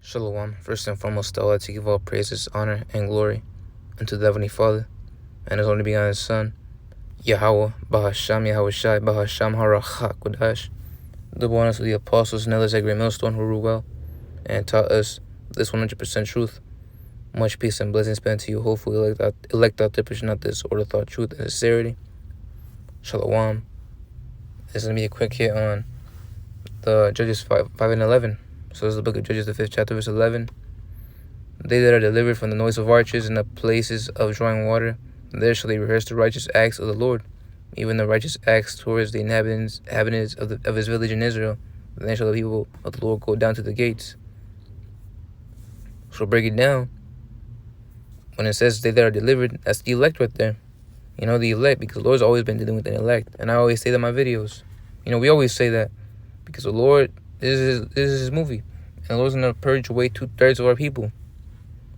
Shalom. First and foremost, I would like to give all praises, honor, and glory unto the Heavenly Father and His only begotten Son, Yahweh, Bahasham, Yahweh Shai, Bahasham, Harachak, Kodash, the bonus of the apostles and others at Great Millstone who rule well and taught us this 100% truth. Much peace and blessings be unto you. Hopefully, elect out to pushing out this order, thought, truth, and sincerity. Shalom. This is going to be a quick hit on the Judges 5 and 11. So this is the book of Judges, the 5th chapter, verse 11. They that are delivered from the noise of archers and the places of drawing water, there shall they rehearse the righteous acts of the Lord, even the righteous acts towards the inhabitants of his village in Israel. Then shall the people of the Lord go down to the gates. So break it down. When it says they that are delivered, that's the elect right there. You know, the elect, because the Lord's always been dealing with the elect. And I always say that in my videos. You know, we always say that because the Lord, this is his movie. And the Lord's going to purge away 2/3 of our people.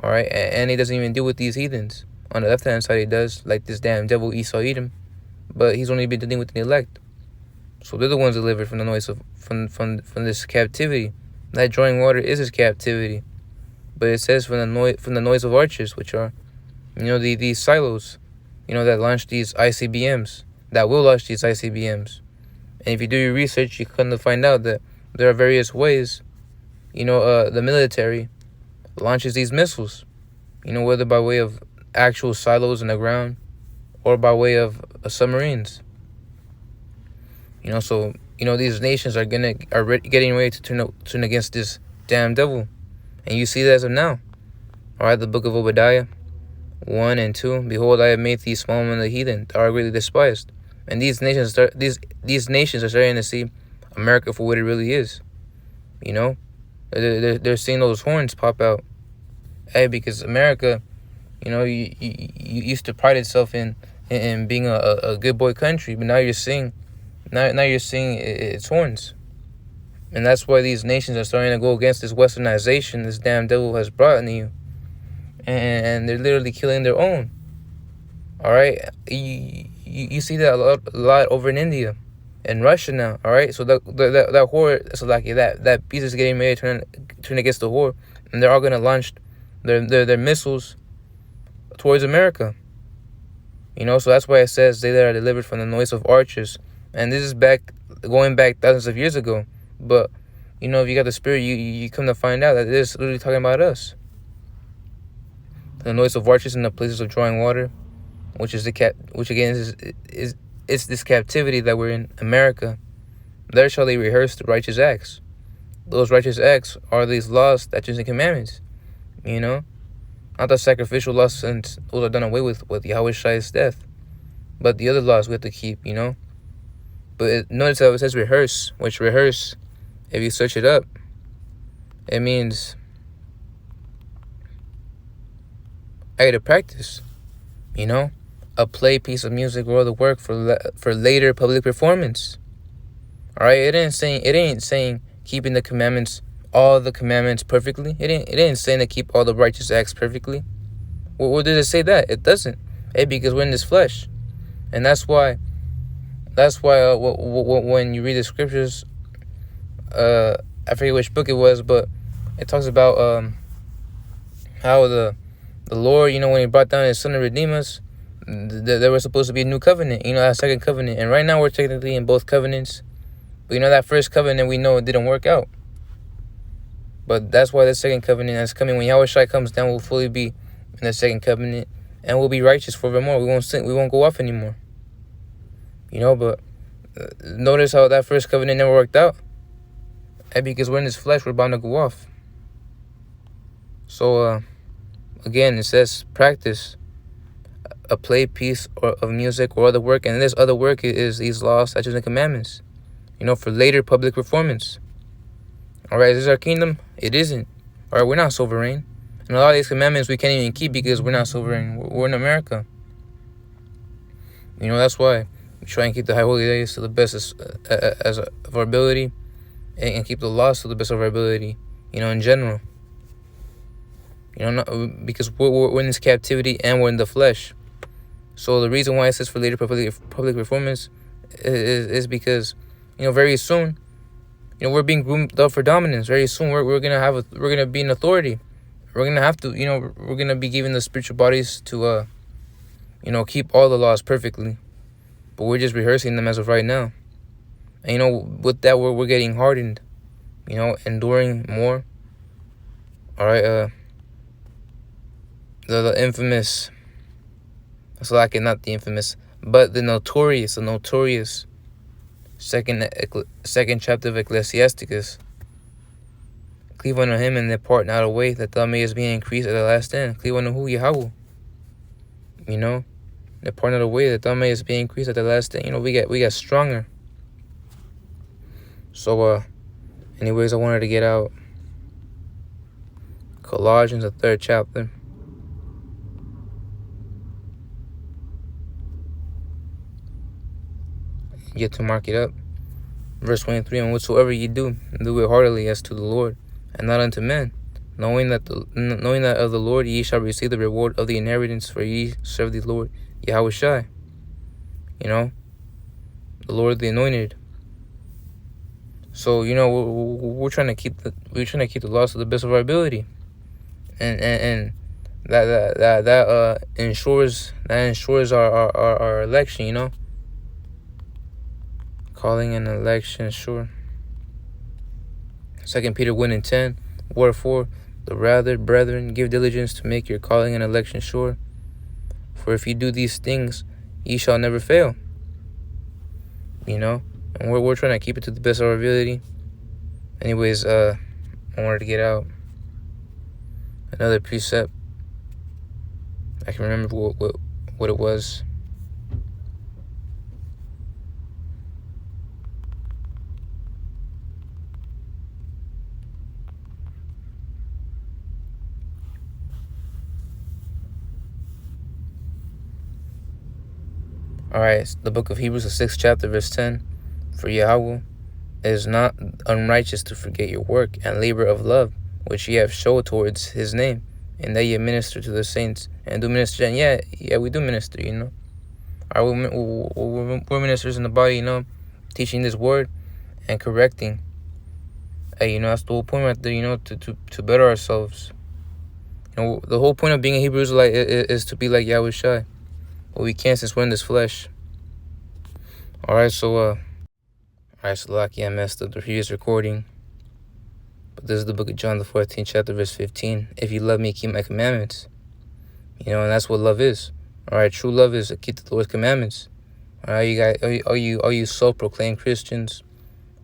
All right? And he doesn't even deal with these heathens. On the left-hand side, he does, like this damn devil Esau Edom. But he's only been dealing with the elect. So they're the ones delivered from the noise of, from this captivity. That drawing water is his captivity. But it says from the noise of archers, which are, you know, these silos, you know, that launch these ICBMs, that will launch these ICBMs. And if you do your research, you come to find out that there are various ways, you know, the military launches these missiles, you know, whether by way of actual silos in the ground or by way of submarines. You know, so, you know, these nations are getting ready to turn against this damn devil. And you see that as of now. All right, the book of Obadiah 1 and 2. Behold, I have made thee small among the heathen, thou art greatly despised. And these nations are starting to see America for what it really is. You know, they're seeing those horns pop out. Hey, because America, you know, you used to pride itself in being a good boy country, but now you're seeing its horns. And that's why these nations are starting to go against this westernization this damn devil has brought into you. And they're literally killing their own. All right? You see that a lot over in India and Russia now. All right? So that whore, so like that beast is getting ready to turn against the whore. And they're all going to launch their missiles towards America. You know, so that's why it says they that are delivered from the noise of archers. And this is going back thousands of years ago. But, you know, if you got the spirit, you come to find out that it is literally talking about us. The noise of archers in the places of drawing water, which again is this captivity that we're in America. There shall they rehearse the righteous acts. Those righteous acts are these laws, statutes, and commandments. You know, not the sacrificial laws, since those are done away with Yahweh Shai's death, but the other laws we have to keep. You know, but notice how it says rehearse, which rehearse, if you search it up, it means I had to practice, you know, a play, piece of music, or other work for later public performance. All right, it ain't saying keeping the commandments, all the commandments perfectly. It ain't saying to keep all the righteous acts perfectly. Where did it say that? It doesn't. Hey, because we're in this flesh, and that's why when you read the scriptures, I forget which book it was, but it talks about how the Lord, you know, when he brought down his son to redeem us, there was supposed to be a new covenant, you know, that second covenant. And right now we're technically in both covenants. But, you know, that first covenant, we know it didn't work out. But that's why the second covenant that's coming. When Yahweh Shai comes down, we'll fully be in the second covenant. And we'll be righteous forevermore. We won't sin. We won't go off anymore. You know, but notice how that first covenant never worked out. And because we're in this flesh, we're bound to go off. So, again, it says practice a play, piece of music, or other work. And this other work is these laws, statutes, and commandments, you know, for later public performance. All right, is this our kingdom? It isn't. All right, we're not sovereign. And a lot of these commandments we can't even keep because we're not sovereign. We're in America. You know, that's why we try and keep the high holy days to the best of our ability, and keep the laws to the best of our ability, you know, in general. You know, because we're in this captivity and we're in the flesh. So the reason why it says for later public performance is because, you know, very soon, we're being groomed up for dominance. Very soon, we're gonna be in authority. We're gonna have to, we're gonna be given the spiritual bodies to, keep all the laws perfectly. But we're just rehearsing them as of right now. And with that, we're getting hardened. Enduring more. All right. The infamous. So like not the infamous, but the notorious second chapter of Ecclesiasticus. Cleave unto him and depart not away, that thou mayest be increased at the last end. Cleave unto who? Yahweh. Depart not away, that thou mayest be increased at the last end. We got stronger. So anyways, I wanted to get out Colossians, the 3rd chapter. Get to mark it up. Verse 23, and whatsoever ye do it heartily as to the Lord, and not unto men, knowing that of the Lord ye shall receive the reward of the inheritance, for ye serve the Lord Yahweh Shai. The Lord the Anointed. So we're trying to keep the laws to the best of our ability, and that ensures our election. Calling an election, sure. 2 Peter 1:10. Wherefore, the rather, brethren, give diligence to make your calling and election sure. For if you do these things, ye shall never fail. And we're trying to keep it to the best of our ability. Anyways, I wanted to get out another precept. I can remember what it was. All right, the book of Hebrews, the 6th chapter, verse 10. For Yahweh is not unrighteous to forget your work and labor of love, which ye have showed towards his name, and that ye minister to the saints. And do minister, and yeah, we do minister, All right, we're ministers in the body, teaching this word and correcting. Hey, that's the whole point right there, to better ourselves. The whole point of being a Hebrew Israelite is to be like Yahweh Shai. But we can't, since we're in this flesh. Alright, so lucky I messed up the previous recording. But this is the book of John, the 14th chapter, verse 15. If you love me, keep my commandments. And that's what love is. Alright, true love is to keep the Lord's commandments. Alright, you guys, are you self-proclaimed Christians?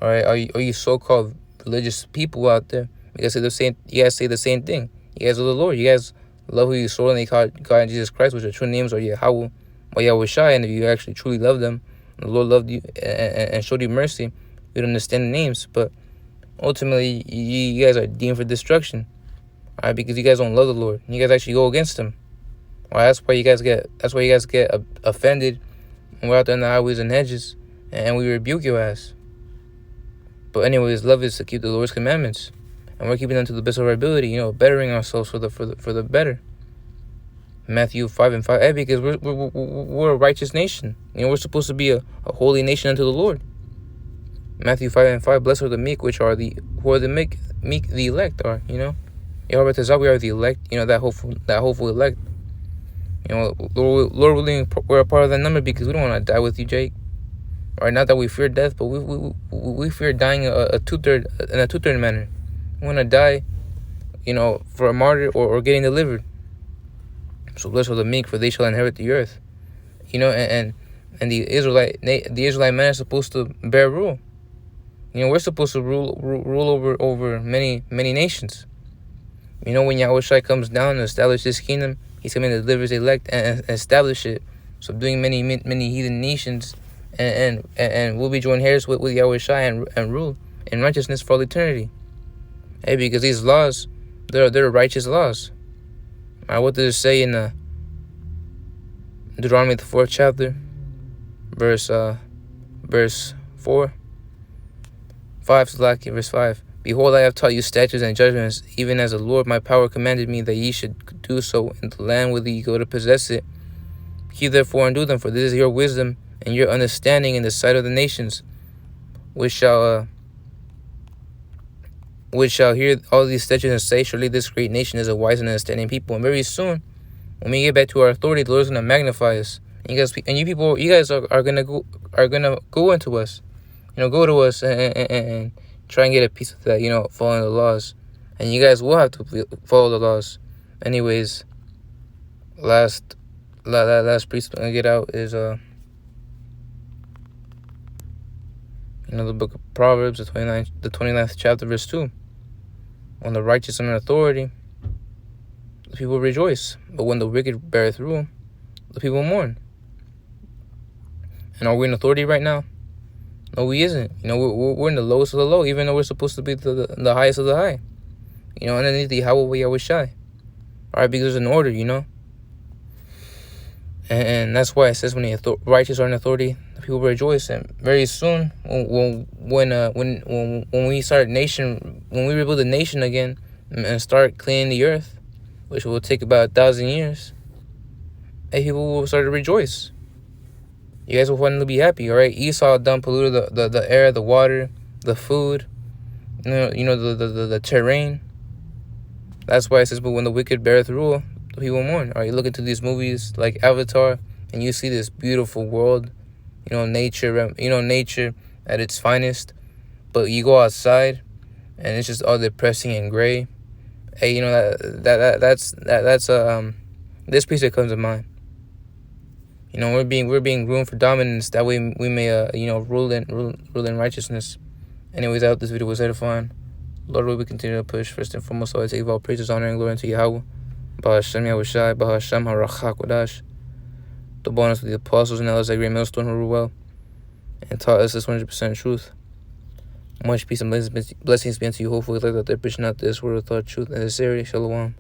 Alright, are you so-called religious people out there? You guys say the same thing. You guys are the Lord. You guys love who you sorely call God and Jesus Christ, which their true names are Yahweh or Yahweh Shai. And if you actually truly love them, the Lord loved you and showed you mercy, you'd understand the names. But ultimately, you guys are deemed for destruction. Alright, because you guys don't love the Lord. You guys actually go against him. Alright, that's why you guys get offended when we're out there in the highways and hedges and we rebuke your ass. But anyways, love is to keep the Lord's commandments. And we're keeping them to the best of our ability, bettering ourselves for the better. Matthew 5:5. Hey, because we're a righteous nation. We're supposed to be a holy nation unto the Lord. Matthew 5:5. Blessed are the meek, who are the meek, the elect are. Yahweh says we are the elect. That hopeful elect. Lord willing, we're a part of that number because we don't want to die with you, Jake. Or not that we fear death, but we fear dying in a two-third manner. We want to die, for a martyr or getting delivered. So blessed are the meek, for they shall inherit the earth. And the Israelite man is supposed to bear rule. We're supposed to rule over many nations. When Yahweh Shai comes down and establish his kingdom, he's coming to deliver his elect and establish it, subduing many heathen nations, and we'll be joined heirs with Yahweh Shai and rule in righteousness for all eternity. Hey, because these laws, they're righteous laws. What does it say in Deuteronomy, the 4th chapter, verse 4? 5, verse 5. Behold, I have taught you statutes and judgments, even as the Lord my power commanded me, that ye should do so in the land whither ye go to possess it. Keep therefore and do them, for this is your wisdom and your understanding in the sight of the nations, which shall which shall hear all these statutes and say, surely this great nation is a wise and understanding people. And very soon, when we get back to our authority, the Lord's gonna magnify us. And you guys are gonna go into us, go to us and try and get a piece of that, following the laws. And you guys will have to follow the laws. Anyways, last precept I'm gonna get out is the book of Proverbs, the 29th chapter, verse 2. When the righteous are in authority, the people rejoice, but when the wicked beareth rule, the people mourn. And are we in authority right now? No, we isn't. We're in the lowest of the low, even though we're supposed to be the highest of the high. Underneath the Yahweh Yahweh Shai. All right, because there's an order, And that's why it says when the righteous are in authority, the people rejoice. And very soon, when we when we rebuild the nation again and start cleaning the earth, which will take about 1,000 years, and people will start to rejoice. You guys will finally be happy, all right? Esau done polluted the air, the water, the food, the terrain. That's why it says, but when the wicked beareth rule, the people mourn. All right, you look into these movies like Avatar, and you see this beautiful world, nature, nature at its finest. But you go outside, and it's just all depressing and gray. Hey, that's this precept comes to mind. We're being groomed for dominance. That way we may rule in righteousness. Anyways, I hope this video was edifying. Lord, we continue to push. First and foremost, I take all praises, honor, and glory unto Yahweh. Bahashem Yahushai, Bahashem Harachak Wadash. The bonus with the apostles and elders, that great millstone who rule well and taught us this 100% truth. Much peace and blessings be unto you. Hopefully, like that they're pushing out this word of thought, truth, and sincerity. Shalom.